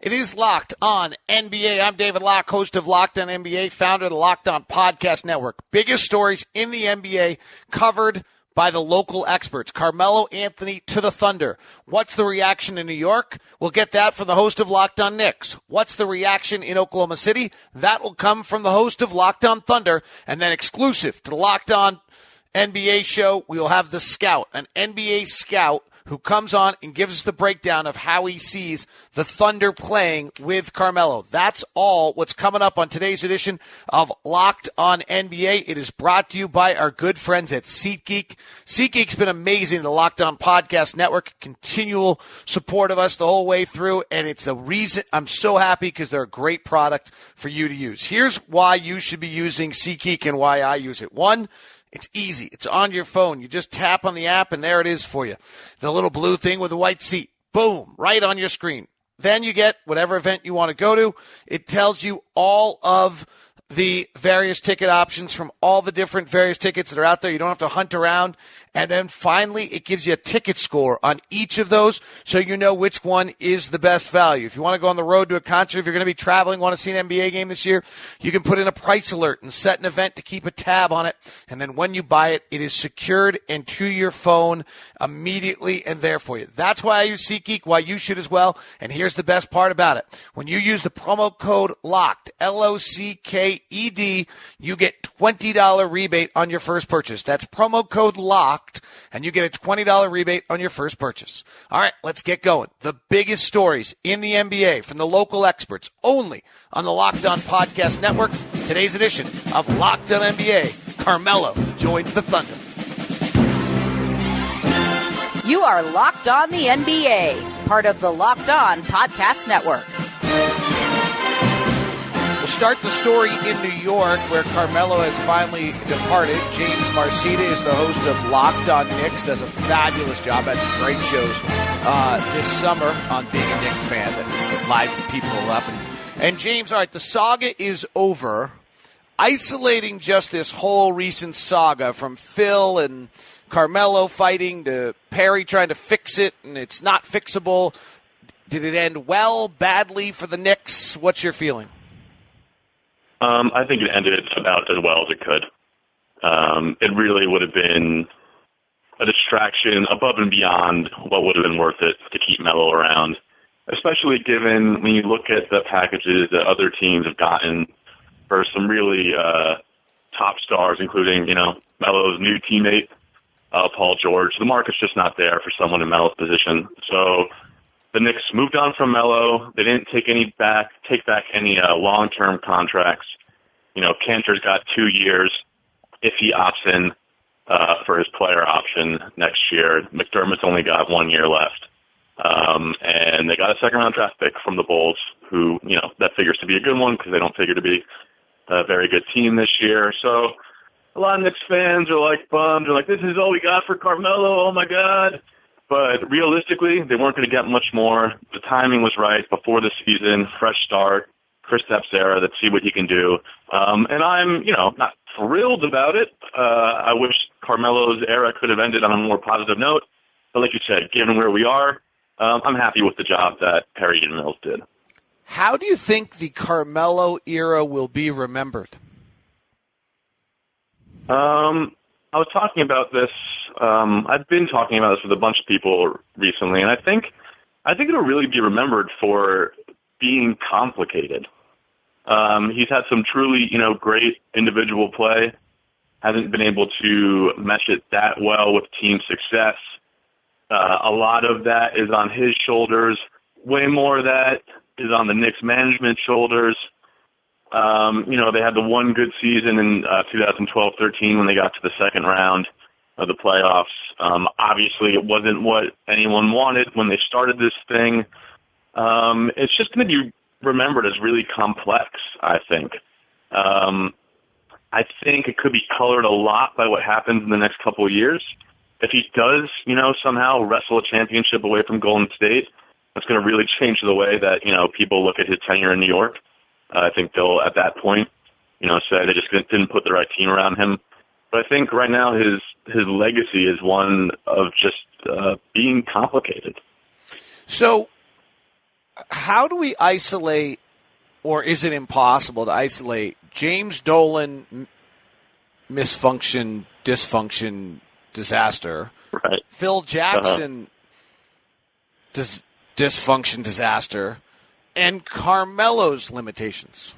It is Locked On NBA. I'm David Locke, host of Locked On NBA, founder of the Locked On Podcast Network. Biggest stories in the NBA covered by the local experts. Carmelo Anthony to the Thunder. What's the reaction in New York? We'll get that from the host of Locked On Knicks. What's the reaction in Oklahoma City? That will come from the host of Locked On Thunder. And then exclusive to the Locked On NBA show, we will have the scout, an NBA scout who comes on and gives us the breakdown of how he sees the Thunder playing with Carmelo. That's all what's coming up on today's edition of Locked On NBA. It is brought to you by our good friends at SeatGeek. SeatGeek's been amazing, the Locked On Podcast Network, continual support of us the whole way through, and it's the reason I'm so happy because they're a great product for you to use. Here's why you should be using SeatGeek and why I use it. One, it's easy. It's on your phone. You just tap on the app, and there it is for you. The little blue thing with the white seat. Boom, right on your screen. Then you get whatever event you want to go to. It tells you all of the various ticket options from all the different various tickets that are out there. You don't have to hunt around. And then finally, it gives you a ticket score on each of those so you know which one is the best value. If you want to go on the road to a concert, if you're going to be traveling, want to see an NBA game this year, you can put in a price alert and set an event to keep a tab on it. And then when you buy it, it is secured into your phone immediately and there for you. That's why I use SeatGeek, why you should as well. And here's the best part about it. When you use the promo code LOCKED, LOCKED, you get $20 rebate on your first purchase. That's promo code LOCKED. And you get a $20 rebate on your first purchase. All right, let's get going. The biggest stories in the NBA from the local experts only on the Locked On Podcast Network. Today's edition of Locked On NBA. Carmelo joins the Thunder. You are Locked On the NBA, part of the Locked On Podcast Network. Start the story in New York, where Carmelo has finally departed. James Marcita is the host of Locked On Knicks, does a fabulous job, has some great shows this summer on being a Knicks fan that live people up. And James, all right, the saga is over. Isolating just this whole recent saga from Phil and Carmelo fighting to Perry trying to fix it, and it's not fixable. Did it end well, badly for the Knicks? What's your feeling? I think it ended about as well as it could. It really would have been a distraction above and beyond what would have been worth it to keep Melo around, especially given when you look at the packages that other teams have gotten for some really top stars, including, Melo's new teammate, Paul George. The market's just not there for someone in Melo's position. So the Knicks moved on from Melo. They didn't take back any long-term contracts. Cantor's got 2 years if he opts in for his player option next year. McDermott's only got 1 year left. And they got a second-round draft pick from the Bulls, who, that figures to be a good one because they don't figure to be a very good team this year. So a lot of Knicks fans are bummed. They're like, this is all we got for Carmelo. Oh, my God. But realistically, they weren't going to get much more. The timing was right before the season, fresh start, Kristaps era. Let's see what he can do. And I'm, not thrilled about it. I wish Carmelo's era could have ended on a more positive note. But like you said, given where we are, I'm happy with the job that Perry and Mills did. How do you think the Carmelo era will be remembered? I was talking about this. I've been talking about this with a bunch of people recently, and I think it'll really be remembered for being complicated. He's had some truly, great individual play. Hasn't been able to mesh it that well with team success. A lot of that is on his shoulders. Way more of that is on the Knicks management shoulders. They had the one good season in 2012-13 when they got to the second round of the playoffs. Obviously, it wasn't what anyone wanted when they started this thing. It's just going to be remembered as really complex, I think. I think it could be colored a lot by what happens in the next couple of years. If he does, somehow wrestle a championship away from Golden State, that's going to really change the way that, people look at his tenure in New York. I think they'll, at that point, say they just didn't put the right team around him. But I think right now his legacy is one of just being complicated. So how do we isolate, or is it impossible to isolate James Dolan misfunction, dysfunction, disaster, right? Phil Jackson dysfunction, disaster, and Carmelo's limitations?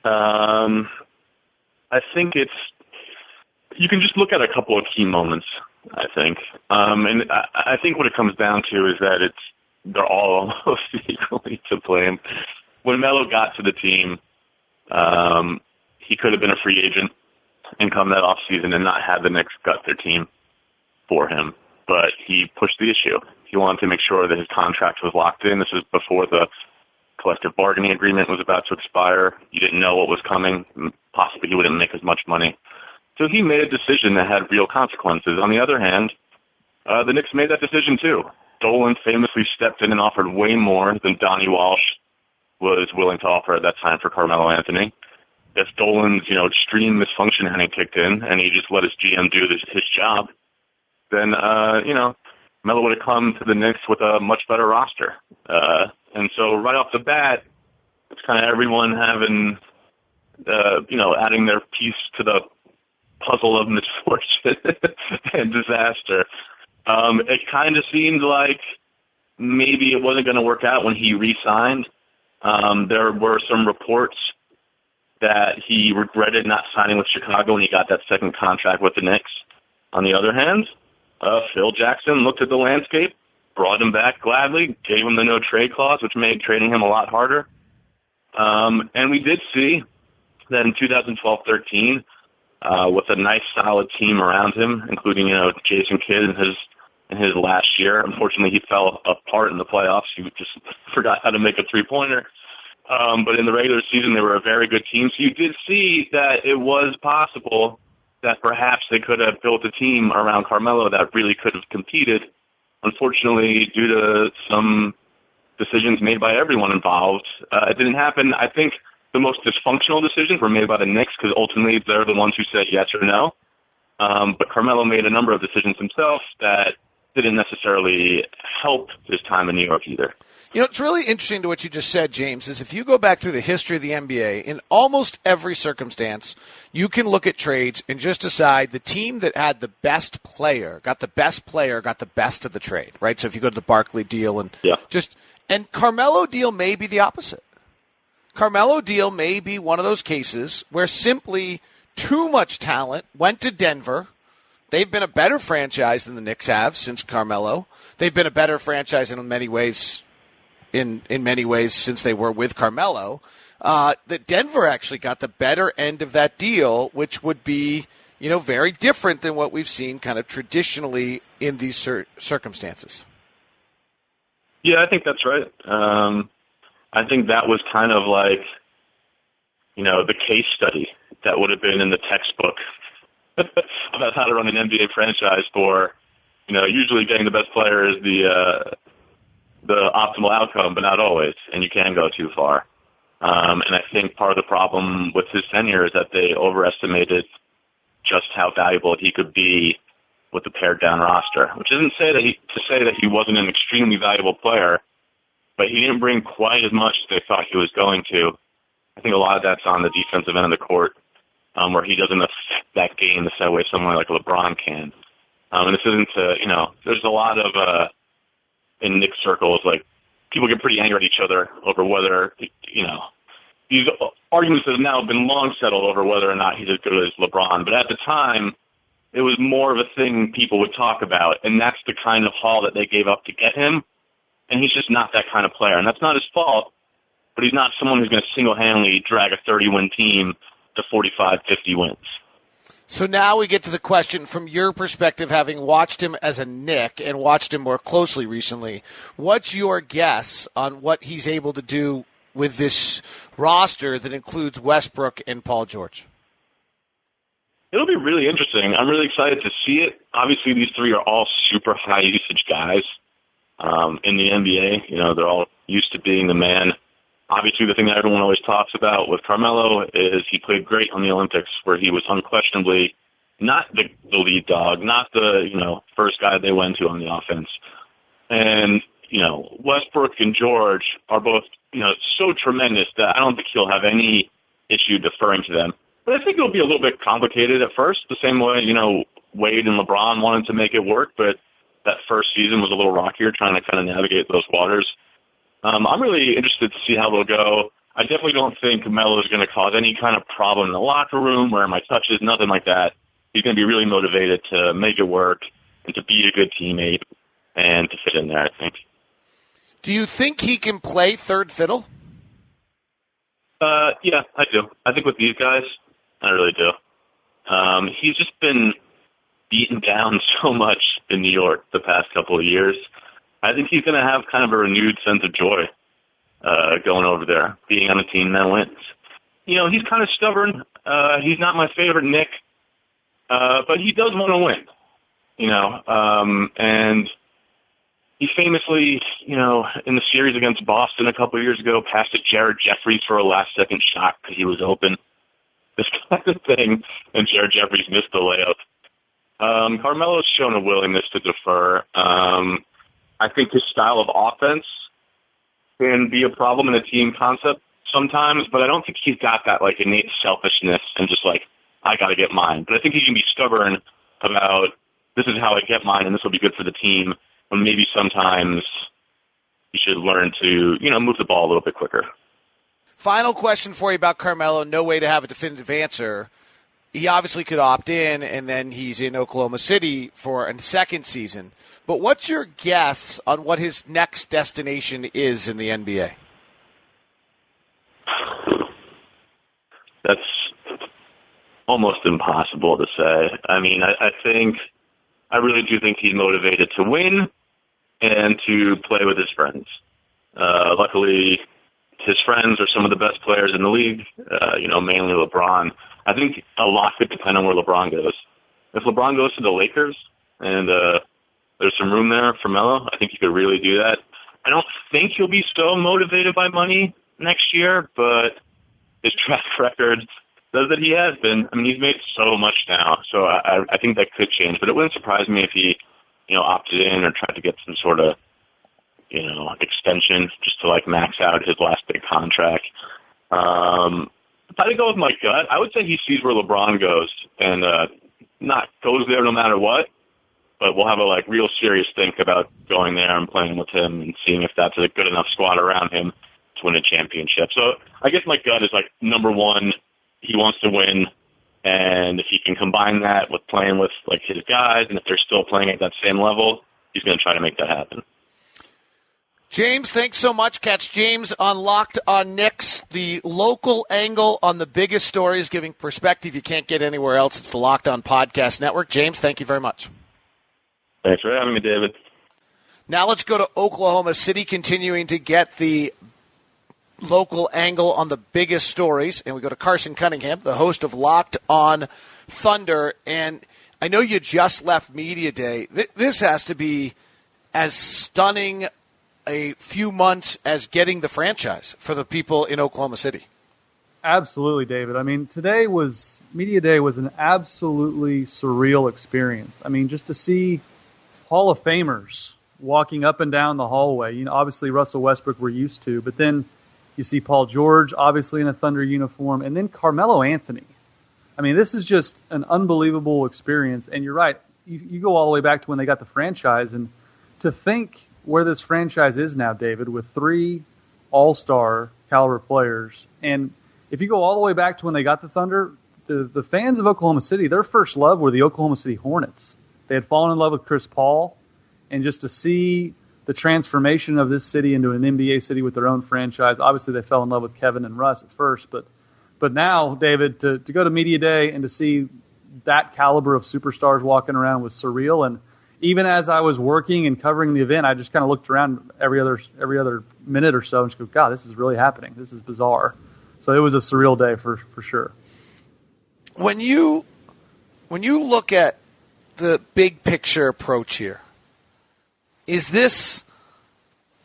I think you can just look at a couple of key moments, I think. And I think what it comes down to is that they're all almost equally to blame. When Melo got to the team, he could have been a free agent and come that offseason and not have the Knicks gut their team for him. But he pushed the issue. He wanted to make sure that his contract was locked in. This was before the collective bargaining agreement was about to expire. You didn't know what was coming. Possibly he wouldn't make as much money. So he made a decision that had real consequences. On the other hand, the Knicks made that decision too. Dolan famously stepped in and offered way more than Donnie Walsh was willing to offer at that time for Carmelo Anthony. If Dolan's, extreme dysfunction hadn't kicked in and he just let his GM do his job, then, Melo would have come to the Knicks with a much better roster. And so right off the bat, it's kind of everyone having, adding their piece to the puzzle of misfortune and disaster. It kind of seemed like maybe it wasn't going to work out when he re-signed. There were some reports that he regretted not signing with Chicago when he got that second contract with the Knicks. On the other hand, Phil Jackson looked at the landscape, brought him back gladly, gave him the no-trade clause, which made trading him a lot harder. And we did see that in 2012-13, with a nice, solid team around him, including, Jason Kidd in his last year. Unfortunately, he fell apart in the playoffs. He just forgot how to make a three-pointer. But in the regular season, they were a very good team. So you did see that it was possible that perhaps they could have built a team around Carmelo that really could have competed. Unfortunately, due to some decisions made by everyone involved, it didn't happen. I think the most dysfunctional decisions were made by the Knicks because ultimately they're the ones who said yes or no. But Carmelo made a number of decisions himself that didn't necessarily help his time in New York either. It's really interesting to what you just said, James, is if you go back through the history of the NBA, in almost every circumstance, you can look at trades and just decide the team that had the best player, got the best of the trade, right? So if you go to the Barkley deal and Carmelo deal may be the opposite. Carmelo deal may be one of those cases where simply too much talent went to Denver. They've been a better franchise than the Knicks have since Carmelo. They've been a better franchise in many ways since they were with Carmelo. That Denver actually got the better end of that deal, which would be, very different than what we've seen kind of traditionally in these circumstances. Yeah, I think that's right. I think that was kind of like, the case study that would have been in the textbook about how to run an NBA franchise for, usually getting the best player is the optimal outcome, but not always, and you can go too far. And I think part of the problem with his tenure is that they overestimated just how valuable he could be with the pared-down roster, which isn't to say that he wasn't an extremely valuable player, but he didn't bring quite as much as they thought he was going to. I think a lot of that's on the defensive end of the court, where he doesn't affect that game the same way someone like LeBron can. And this isn't there's a lot of, in Knicks circles, like, people get pretty angry at each other over whether, these arguments have now been long settled over whether or not he's as good as LeBron. But at the time, it was more of a thing people would talk about, and that's the kind of haul that they gave up to get him. And he's just not that kind of player. And that's not his fault, but he's not someone who's going to single-handedly drag a 30-win team to 45, 50 wins. So now we get to the question from your perspective, having watched him as a Knick and watched him more closely recently. What's your guess on what he's able to do with this roster that includes Westbrook and Paul George? It'll be really interesting. I'm really excited to see it. Obviously, these three are all super high-usage guys in the NBA. They're all used to being the man. Obviously, the thing that everyone always talks about with Carmelo is he played great on the Olympics, where he was unquestionably not the lead dog, not the first guy they went to on the offense. And Westbrook and George are both, so tremendous that I don't think he'll have any issue deferring to them. But I think it'll be a little bit complicated at first, the same way, Wade and LeBron wanted to make it work, but that first season was a little rockier, trying to kind of navigate those waters. I'm really interested to see how they'll go. I definitely don't think Melo is going to cause any kind of problem in the locker room, where my touches, nothing like that. He's going to be really motivated to make it work and to be a good teammate and to fit in there, I think. Do you think he can play third fiddle? Yeah, I do. I think with these guys, I really do. He's just been beaten down so much in New York the past couple of years. I think he's going to have kind of a renewed sense of joy going over there, being on a team that wins. He's kind of stubborn. He's not my favorite Knick, but he does want to win. And he famously, in the series against Boston a couple of years ago, passed it Jared Jeffries for a last-second shot because he was open. This kind of thing, and Jared Jeffries missed the layup. Carmelo's shown a willingness to defer. I think his style of offense can be a problem in a team concept sometimes, but I don't think he's got that innate selfishness and just I got to get mine. But I think he can be stubborn about this is how I get mine and this will be good for the team. And maybe sometimes he should learn to, move the ball a little bit quicker. Final question for you about Carmelo. No way to have a definitive answer. He obviously could opt in, and then he's in Oklahoma City for a second season. But what's your guess on what his next destination is in the NBA? That's almost impossible to say. I mean, I really do think he's motivated to win and to play with his friends. Luckily, his friends are some of the best players in the league, mainly LeBron. I think a lot could depend on where LeBron goes. If LeBron goes to the Lakers and there's some room there for Melo, I think he could really do that. I don't think he'll be so motivated by money next year, but his track record says that he has been. I mean, he's made so much now, so I think that could change. But it wouldn't surprise me if he, opted in or tried to get some sort of, extension just to max out his last big contract. If I had to go with my gut, I would say he sees where LeBron goes and not goes there no matter what, but we'll have a real serious think about going there and playing with him and seeing if that's a good enough squad around him to win a championship. So I guess my gut is number one, he wants to win, and if he can combine that with playing with his guys, and if they're still playing at that same level, he's going to try to make that happen. James, thanks so much. Catch James on Locked on Knicks, the local angle on the biggest stories, giving perspective you can't get anywhere else. It's the Locked On Podcast Network. James, thank you very much. Thanks for having me, David. Now let's go to Oklahoma City, continuing to get the local angle on the biggest stories. And we go to Carson Cunningham, the host of Locked On Thunder. And I know you just left Media Day. This has to be as stunning a few months as getting the franchise for the people in Oklahoma City. Absolutely, David. I mean, Media Day was an absolutely surreal experience. I mean, just to see Hall of Famers walking up and down the hallway. Obviously Russell Westbrook we're used to, but then you see Paul George, obviously in a Thunder uniform, and then Carmelo Anthony. I mean, this is just an unbelievable experience. And you're right. You go all the way back to when they got the franchise, and to think where this franchise is now, David, with 3 all-star caliber players. And if you go all the way back to when they got the Thunder, the fans of Oklahoma City, their first love were the Oklahoma City Hornets. They had fallen in love with Chris Paul, and just to see the transformation of this city into an NBA city with their own franchise, obviously they fell in love with Kevin and Russ at first, but now, David, to go to Media Day and to see that caliber of superstars walking around was surreal. And even as I was working and covering the event, I just kind of looked around every other minute or so and just go, God, this is really happening. This is bizarre. So it was a surreal day for sure. When you look at the big picture approach here, is this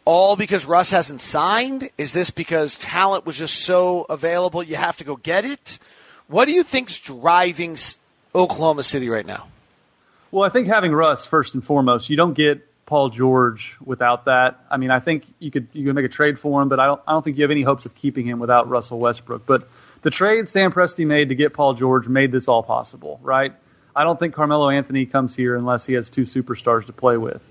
all because Russ hasn't signed? Is this because talent was just so available you have to go get it? What do you think's driving Oklahoma City right now? Well, I think having Russ, first and foremost, you don't get Paul George without that. I mean, I think you could make a trade for him, but I don't think you have any hopes of keeping him without Russell Westbrook. But the trade Sam Presti made to get Paul George made this all possible, right? I don't think Carmelo Anthony comes here unless he has two superstars to play with.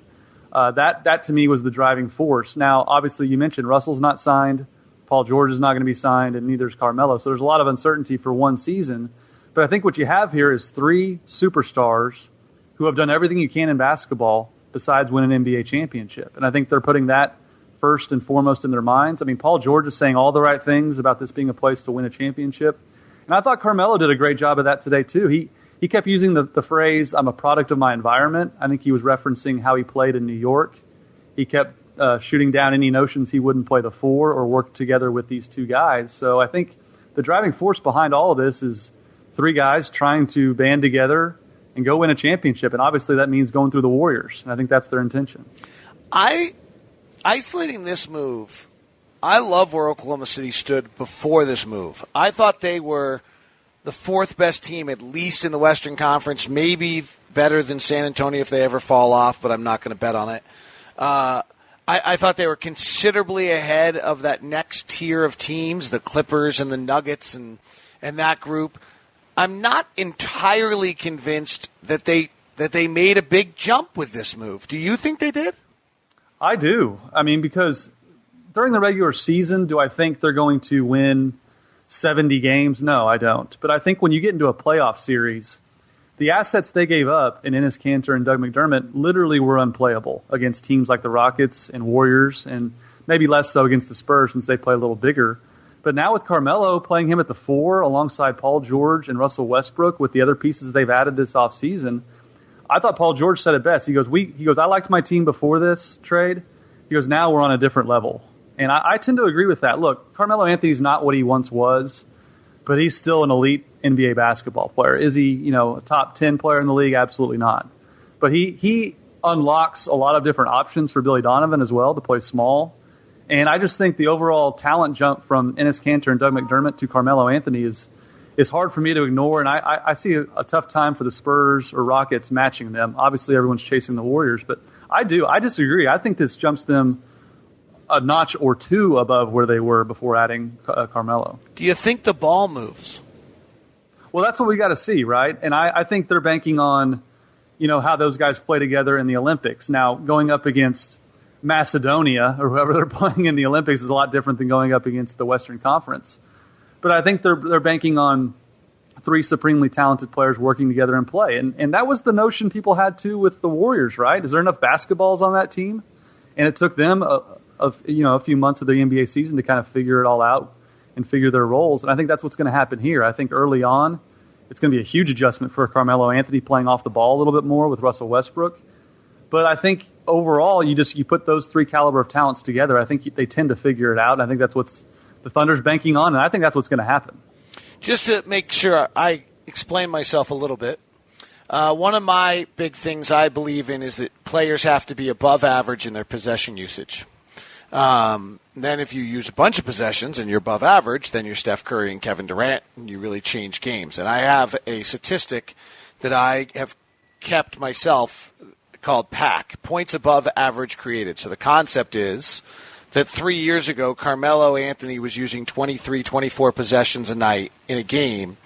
That to me was the driving force. Now, obviously, you mentioned Russell's not signed, Paul George is not going to be signed, and neither is Carmelo. So there's a lot of uncertainty for one season. But I think what you have here is three superstars who have done everything you can in basketball besides win an NBA championship. And I think they're putting that first and foremost in their minds. I mean, Paul George is saying all the right things about this being a place to win a championship. And I thought Carmelo did a great job of that today, too. He kept using the phrase, I'm a product of my environment. I think he was referencing how he played in New York. He kept shooting down any notions he wouldn't play the four or work together with these two guys. So I think the driving force behind all of this is three guys trying to band together and go win a championship. And obviously that means going through the Warriors. And I think that's their intention. Isolating this move, I love where Oklahoma City stood before this move. I thought they were the fourth best team, at least in the Western Conference, maybe better than San Antonio if they ever fall off, but I'm not going to bet on it. I thought they were considerably ahead of that next tier of teams, the Clippers and the Nuggets and that group. I'm not entirely convinced that they made a big jump with this move. Do you think they did? I do. I mean, because during the regular season, do I think they're going to win 70 games? No, I don't. But I think when you get into a playoff series, the assets they gave up in Enes Kanter and Doug McDermott literally were unplayable against teams like the Rockets and Warriors, and maybe less so against the Spurs since they play a little bigger. But now with Carmelo playing him at the four alongside Paul George and Russell Westbrook with the other pieces they've added this offseason, I thought Paul George said it best. He goes, I liked my team before this trade. He goes, now we're on a different level. And I tend to agree with that. Look, Carmelo Anthony's not what he once was, but he's still an elite NBA basketball player. Is he, a top 10 player in the league? Absolutely not. But he unlocks a lot of different options for Billy Donovan as well to play small. And I just think the overall talent jump from Enes Kanter and Doug McDermott to Carmelo Anthony is hard for me to ignore. And I see a tough time for the Spurs or Rockets matching them. Obviously, everyone's chasing the Warriors. But I disagree. I think this jumps them a notch or two above where they were before adding Carmelo. Do you think the ball moves? Well, that's what we got to see, right? And I think they're banking on, how those guys play together in the Olympics. Now, going up against Macedonia or whoever they're playing in the Olympics is a lot different than going up against the Western Conference. But I think they're banking on three supremely talented players working together in play. And that was the notion people had, too, with the Warriors, right? Is there enough basketballs on that team? And it took them a few months of the NBA season to kind of figure it all out and figure their roles. And I think that's what's going to happen here. I think early on, it's going to be a huge adjustment for Carmelo Anthony playing off the ball a little bit more with Russell Westbrook. But I think overall, you put those three caliber of talents together. I think they tend to figure it out. And I think that's what's the Thunder's banking on. And I think that's what's going to happen. Just to make sure I explain myself a little bit, one of my big things I believe in is that players have to be above average in their possession usage. Then if you use a bunch of possessions and you're above average, then you're Steph Curry and Kevin Durant, and you really change games. And I have a statistic that I have kept myself called PAC, points above average created. So the concept is that 3 years ago, Carmelo Anthony was using 23, 24 possessions a night in a game,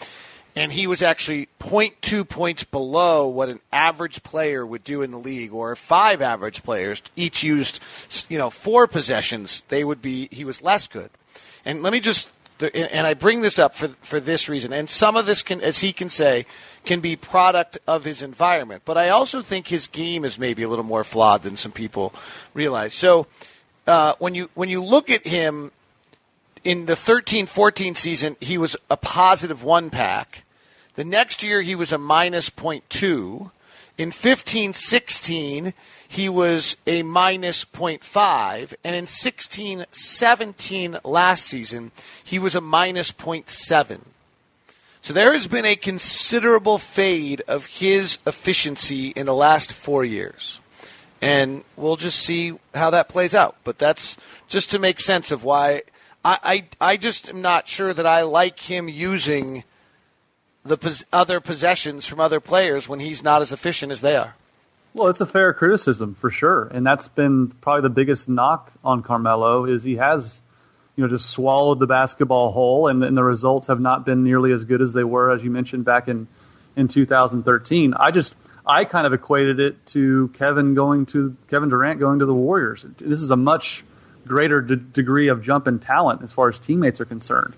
and he was actually 0.2 points below what an average player would do in the league, or if five average players each used, 4 possessions, he was less good. And let me just, and I bring this up for this reason, and some of this can, as he can say, can be product of his environment. But I also think his game is maybe a little more flawed than some people realize. So when you look at him in the 13-14 season, he was a positive 1 pack. The next year, he was a minus 0.2. In 15-16, he was a minus 0.5. And in 16-17 last season, he was a minus 0.7. So there has been a considerable fade of his efficiency in the last 4 years. And we'll just see how that plays out. But that's just to make sense of why I just am not sure that I like him using the other possessions from other players when he's not as efficient as they are. Well, it's a fair criticism for sure, and that's been probably the biggest knock on Carmelo is he has, just swallowed the basketball whole, and the results have not been nearly as good as they were, as you mentioned, back in 2013. I kind of equated it to Kevin Durant going to the Warriors. This is a much greater degree of jump in talent as far as teammates are concerned.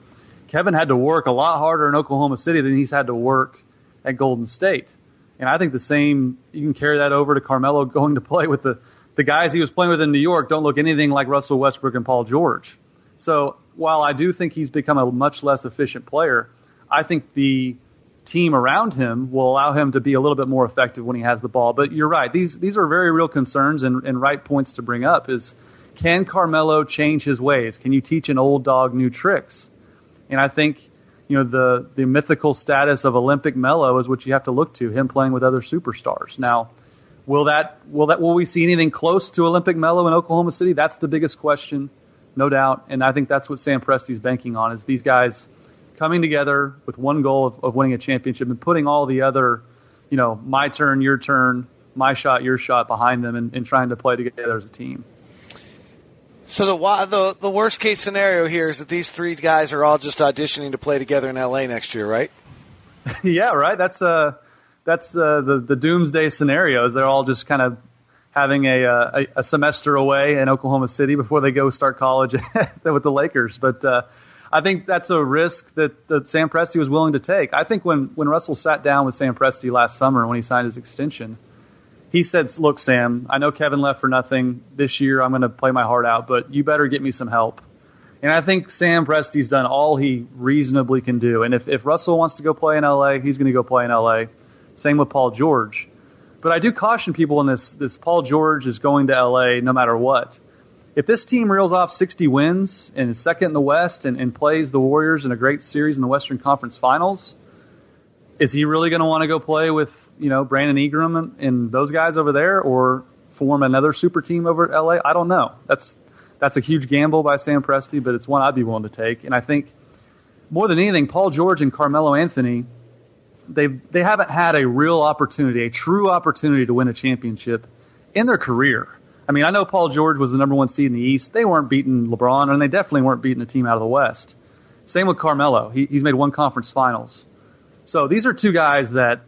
Kevin had to work a lot harder in Oklahoma City than he's had to work at Golden State. And I think the same, you can carry that over to Carmelo going to play with the guys he was playing with in New York don't look anything like Russell Westbrook and Paul George. So while I do think he's become a much less efficient player, I think the team around him will allow him to be a little bit more effective when he has the ball. But you're right. These are very real concerns and right points to bring up is, can Carmelo change his ways? Can you teach an old dog new tricks? And I think, the mythical status of Olympic Melo is what you have to look to, him playing with other superstars. Now, will we see anything close to Olympic Melo in Oklahoma City? That's the biggest question, no doubt. And I think that's what Sam Presti's banking on, is these guys coming together with one goal of winning a championship and putting all the other, my turn, your turn, my shot, your shot behind them and trying to play together as a team. So the worst case scenario here is that these three guys are all just auditioning to play together in LA next year, right? Yeah, right. That's the doomsday scenario. Is they're all just kind of having a semester away in Oklahoma City before they go start college with the Lakers. But I think that's a risk that Sam Presti was willing to take. I think when Russell sat down with Sam Presti last summer when he signed his extension, he said, look, Sam, I know Kevin left for nothing. This year I'm going to play my heart out, but you better get me some help. And I think Sam Presti's done all he reasonably can do. And if Russell wants to go play in L.A., he's going to go play in L.A. Same with Paul George. But I do caution people in this Paul George is going to L.A. no matter what. If this team reels off 60 wins and is second in the West and plays the Warriors in a great series in the Western Conference Finals, is he really going to want to go play with Brandon Ingram and those guys over there, or form another super team over at LA? I don't know. That's a huge gamble by Sam Presti, but it's one I'd be willing to take. And I think more than anything, Paul George and Carmelo Anthony, they haven't had a real opportunity, a true opportunity to win a championship in their career. I mean, I know Paul George was the number one seed in the East. They weren't beating LeBron, and they definitely weren't beating a team out of the West. Same with Carmelo. He's made one conference finals. So these are two guys that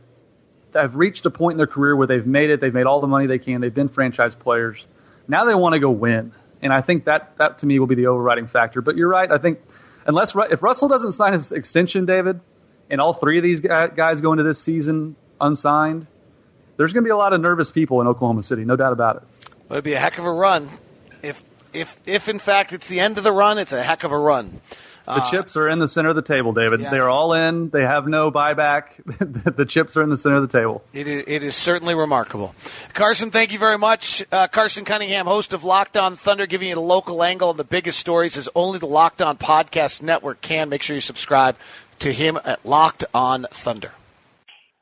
have reached a point in their career where they've made it. They've made all the money they can. They've been franchise players. Now they want to go win. And I think that to me will be the overriding factor. But you're right. I think if Russell doesn't sign his extension, David, and all three of these guys go into this season unsigned, there's going to be a lot of nervous people in Oklahoma City, no doubt about it. Well, it'd be a heck of a run. If in fact it's the end of the run, it's a heck of a run. The chips are in the center of the table, David. Yeah. They are all in. They have no buyback. The chips are in the center of the table. It is certainly remarkable. Carson, thank you very much. Carson Cunningham, host of Locked On Thunder, giving you the local angle on the biggest stories as only the Locked On Podcast Network can. Make sure you subscribe to him at Locked On Thunder.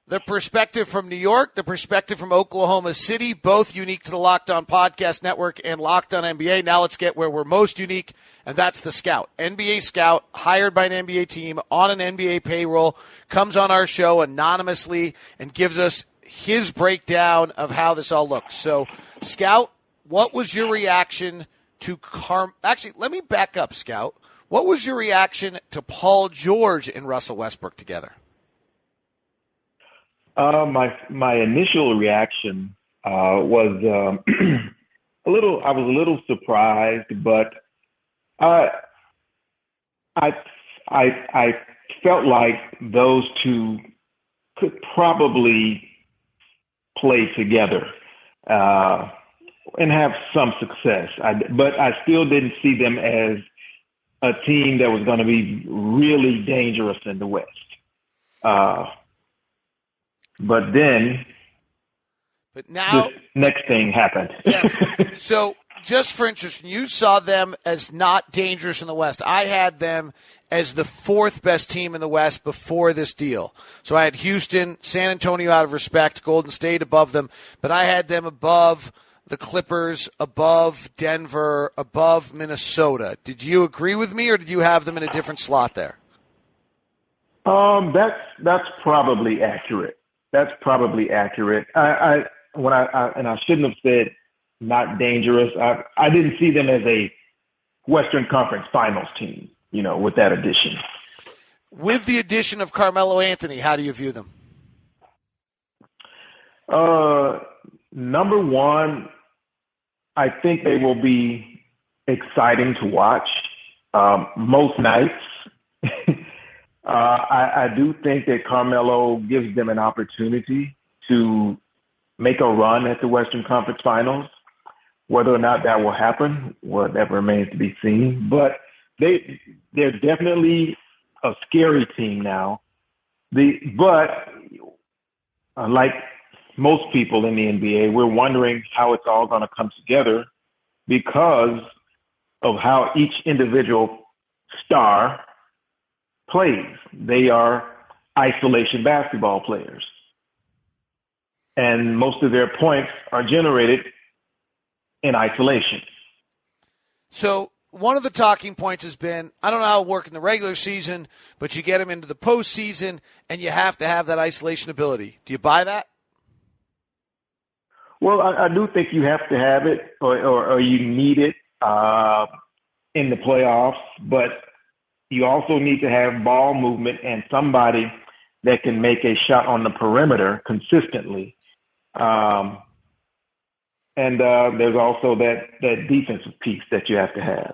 The perspective from New York, the perspective from Oklahoma City, both unique to the Locked On Podcast Network and Locked On NBA. Now let's get where we're most unique, and that's the scout. NBA scout, hired by an NBA team on an NBA payroll, comes on our show anonymously and gives us his breakdown of how this all looks. So, Scout, what was your reaction to Actually, let me back up, Scout. What was your reaction to Paul George and Russell Westbrook together? My initial reaction was I was a little surprised, but I felt like those two could probably play together and have some success. But I still didn't see them as a team that was going to be really dangerous in the West. But now, this next thing happened. Yes. So, just for interest, you saw them as not dangerous in the West. I had them as the fourth best team in the West before this deal. So I had Houston, San Antonio out of respect, Golden State above them, but I had them above the Clippers, above Denver, above Minnesota. Did you agree with me, or did you have them in a different slot there? That's probably accurate. That's probably accurate. when I shouldn't have said not dangerous. I didn't see them as a Western Conference Finals team, with that addition. With the addition of Carmelo Anthony, how do you view them? Number one, I think they will be exciting to watch most nights. I do think that Carmelo gives them an opportunity to make a run at the Western Conference Finals. Whether or not that will happen, well, that remains to be seen. But they're definitely a scary team now. But like most people in the NBA, we're wondering how it's all going to come together because of how each individual star plays. They are isolation basketball players. And most of their points are generated in isolation. So one of the talking points has been, I don't know how it'll work in the regular season, but you get them into the postseason, and you have to have that isolation ability. Do you buy that? Well, I do think you have to have it, or you need it in the playoffs, but you also need to have ball movement and somebody that can make a shot on the perimeter consistently. And there's also that defensive piece that you have to have.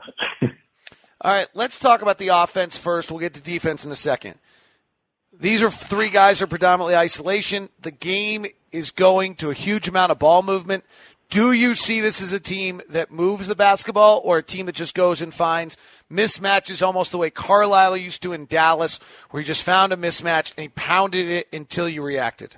All right, let's talk about the offense first. We'll get to defense in a second. These are three guys who are predominantly isolation. The game is going to a huge amount of ball movement. Do you see this as a team that moves the basketball or a team that just goes and finds mismatches almost the way Carlisle used to in Dallas, where he just found a mismatch and he pounded it until you reacted?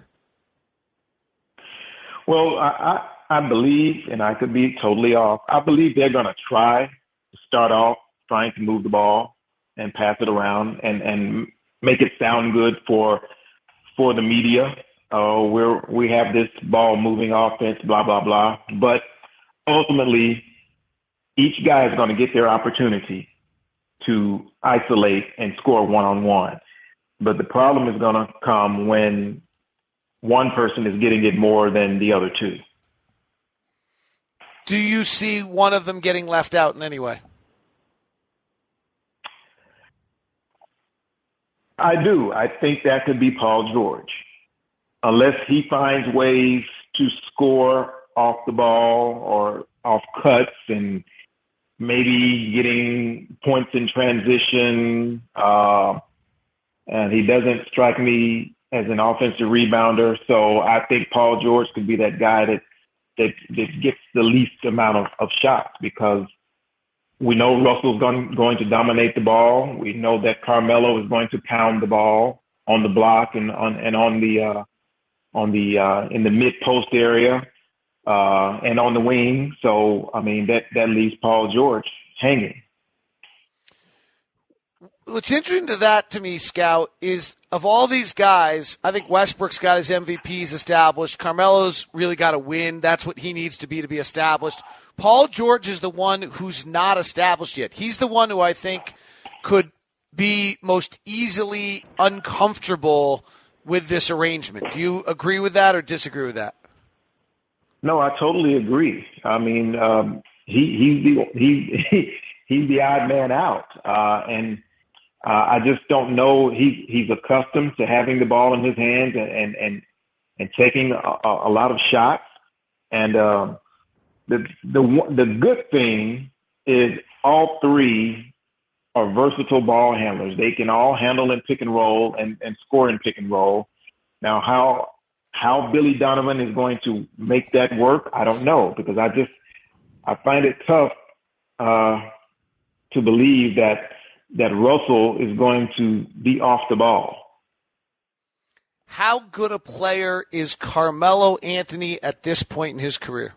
Well, I believe, and I could be totally off, I believe they're going to try to start off trying to move the ball and pass it around and make it sound good for the media. We have this ball moving offense, blah, blah, blah. But ultimately, each guy is going to get their opportunity to isolate and score one-on-one. But the problem is going to come when one person is getting it more than the other two. Do you see one of them getting left out in any way? I do. I think that could be Paul George. Unless he finds ways to score off the ball or off cuts and maybe getting points in transition. And he doesn't strike me as an offensive rebounder. So I think Paul George could be that guy that gets the least amount of shots, because we know Russell's going to dominate the ball. We know that Carmelo is going to pound the ball on the block and in the mid post area and on the wing. So I mean that leaves Paul George hanging. What's interesting to that, to me, Scout, is of all these guys, I think Westbrook's got his MVPs established. Carmelo's really got to win. That's what he needs to be established. Paul George is the one who's not established yet. He's the one who I think could be most easily uncomfortable with this arrangement. Do you agree with that or disagree with that? No, I totally agree. I mean, he's the odd man out, and I just don't know. He's accustomed to having the ball in his hands and taking a lot of shots. And the good thing is all three are versatile ball handlers. They can all handle in pick and roll and score in pick and roll. Now, how Billy Donovan is going to make that work, I don't know, because I find it tough to believe that Russell is going to be off the ball. How good a player is Carmelo Anthony at this point in his career?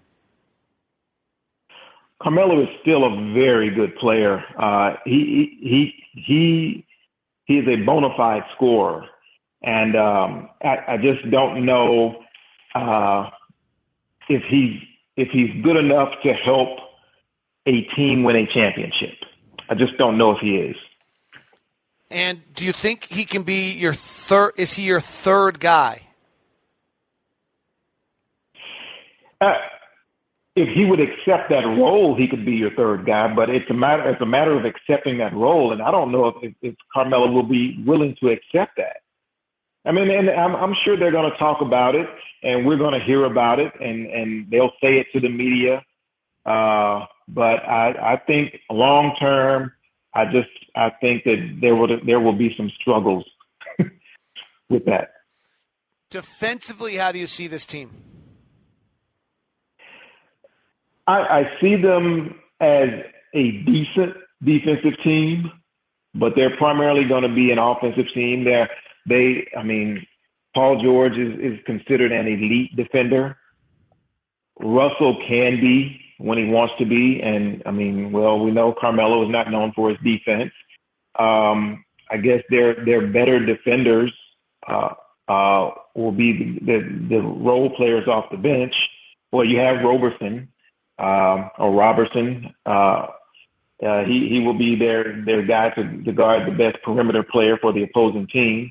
Carmelo is still a very good player. He is a bona fide scorer, and I just don't know if he's good enough to help a team win a championship. I just don't know if he is. And do you think he can be your third? Is he your third guy? if he would accept that role, he could be your third guy. But it's a matter of accepting that role, and I don't know if Carmelo will be willing to accept that. I mean, and I'm sure they're going to talk about it, and we're going to hear about it, and they'll say it to the media. But I think long term, I think that there will be some struggles with that. Defensively, how do you see this team? I see them as a decent defensive team, but they're primarily going to be an offensive team. Paul George is considered an elite defender. Russell can be when he wants to be, and we know Carmelo is not known for his defense. I guess their better defenders will be the role players off the bench. Well, you have Roberson. Robertson, he will be their guy to guard the best perimeter player for the opposing team.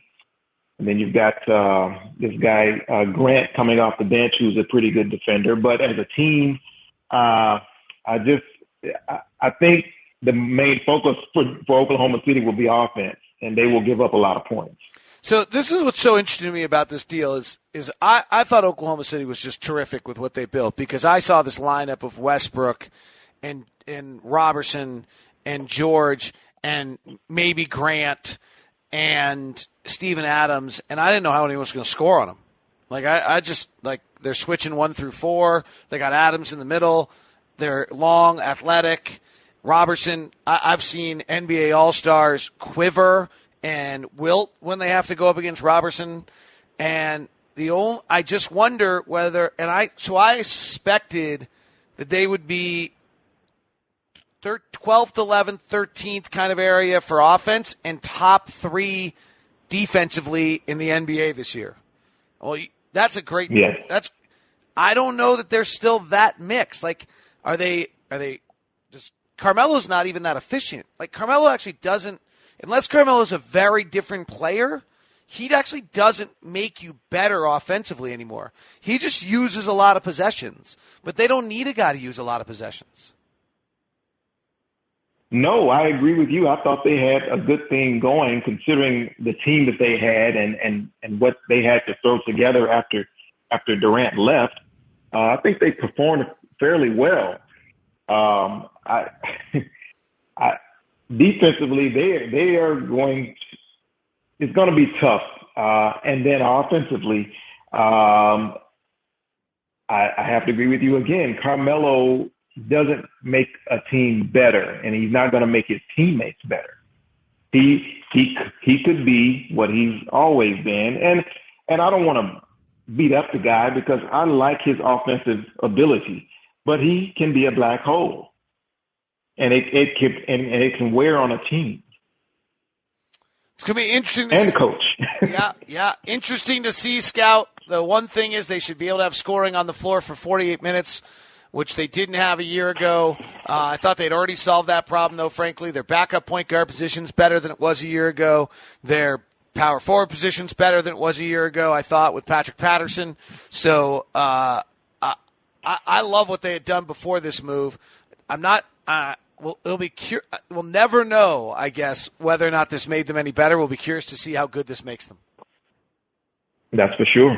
And then you've got this guy Grant coming off the bench, who's a pretty good defender. But as a team, I think the main focus for Oklahoma City will be offense, and they will give up a lot of points. So this is what's so interesting to me about this deal is I thought Oklahoma City was just terrific with what they built, because I saw this lineup of Westbrook and Robertson and George and maybe Grant and Steven Adams, and I didn't know how anyone was going to score on them. I just they're switching 1 through 4. They got Adams in the middle. They're long, athletic. Robertson, I've seen NBA All-Stars quiver and wilt when they have to go up against Robertson, and I just wonder whether, I suspected that they would be 12th, 11th, 13th kind of area for offense and top 3 defensively in the NBA this year. Well, that's a great. Yes. I don't know that they're still that mixed. Are they just Carmelo's not even that efficient. Carmelo actually doesn't. Unless Carmelo's a very different player, he actually doesn't make you better offensively anymore. He just uses a lot of possessions, but they don't need a guy to use a lot of possessions. No, I agree with you. I thought they had a good thing going considering the team that they had and what they had to throw together after Durant left. I think they performed fairly well. Defensively, they are going. It's going to be tough, and then offensively, I have to agree with you again. Carmelo doesn't make a team better, and he's not going to make his teammates better. He could be what he's always been, and I don't want to beat up the guy because I like his offensive ability, but he can be a black hole. And it can wear on a team. It's going to be interesting. And the coach. Yeah. Interesting to see, Scout. The one thing is they should be able to have scoring on the floor for 48 minutes, which they didn't have a year ago. I thought they'd already solved that problem, though, frankly. Their backup point guard position's better than it was a year ago. Their power forward position's better than it was a year ago, I thought, with Patrick Patterson. So I love what they had done before this move. I'm not we'll never know, I guess, whether or not this made them any better. We'll be curious to see how good this makes them. That's for sure.